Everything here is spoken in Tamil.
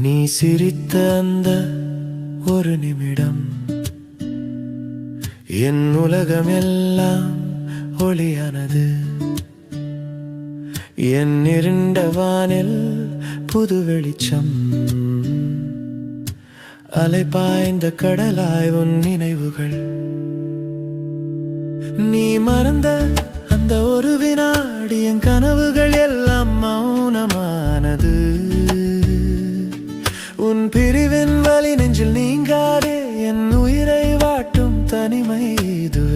நீ சிரித்த அந்த ஒரு நிமிடம் என் உலகம் எல்லாம் ஒளியானது. என் இருண்ட வானில் புது வெளிச்சம், அலை பாய்ந்த கடலாய் உன் நினைவுகள். நீ மறந்த அந்த ஒரு வினாடி என் கனவுகள் எல்லாம் மௌனமானது. உன் பிரிவின் வலி நெஞ்சில் நீங்காதே, என் உயிரை வாட்டும் தனிமை இது.